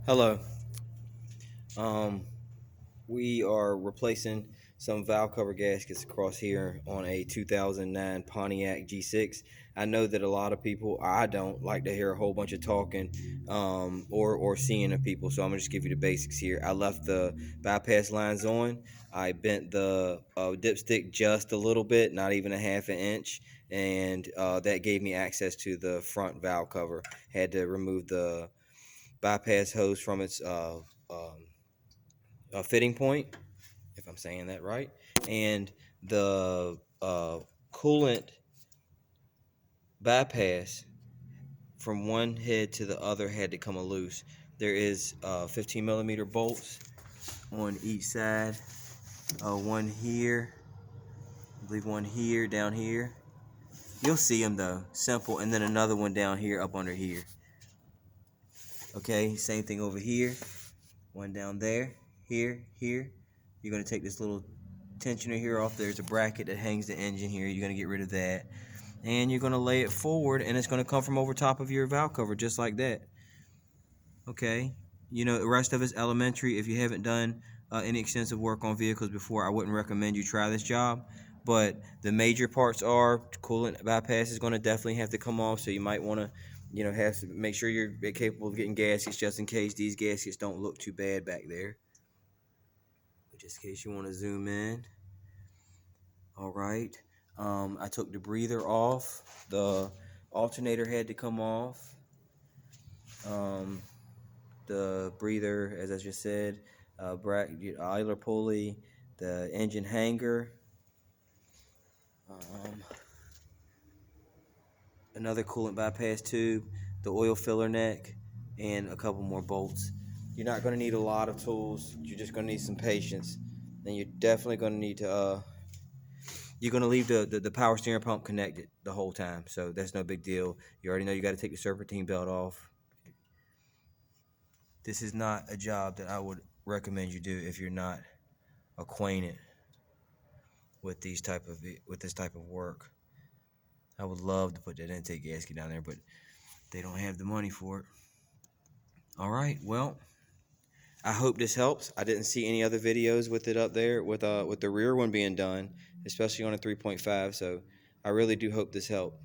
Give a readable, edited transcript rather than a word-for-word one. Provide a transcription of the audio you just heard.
Hello. Um, we are replacing some valve cover gaskets across here on a 2009 Pontiac G6. I know that a lot of people, I don't like to hear a whole bunch of talking or seeing of people, so I'm gonna just give you the basics here. I left the bypass lines on. I bent the dipstick just a little bit, not even a half an inch, and that gave me access to the front valve cover. Had to remove the bypass hose from its fitting point, if I'm saying that right, and the coolant bypass from one head to the other had to come loose. There is 15 millimeter bolts on each side. One here, I believe one here, down here. You'll see them though, simple, and then another one down here, up under here. Okay, same thing over here. One down there, here. You're gonna take this little tensioner here off. There's a bracket that hangs the engine here. You're gonna get rid of that, and you're gonna lay it forward, and it's gonna come from over top of your valve cover, just like that. Okay, you know, the rest of it's elementary. If you haven't done any extensive work on vehicles before, I wouldn't recommend you try this job. But the major parts are coolant bypass is gonna definitely have to come off, so you might want to, you know, have to make sure you're capable of getting gaskets just in case these gaskets don't look too bad back there. But just in case you want to zoom in. All right. I took the breather off. The alternator had to come off. The breather, as I just said, idler pulley, the engine hanger, another coolant bypass tube, the oil filler neck, and a couple more bolts. You're not going to need a lot of tools. You're just going to need some patience. And you're definitely going to need to you're going to leave the power steering pump connected the whole time, so that's no big deal. You already know you got to take the serpentine belt off. This is not a job that I would recommend you do if you're not acquainted with this type of work. I would love to put that intake gasket down there, but they don't have the money for it. All right, well, I hope this helps. I didn't see any other videos with it up there with the rear one being done, especially on a 3.5, so I really do hope this helped.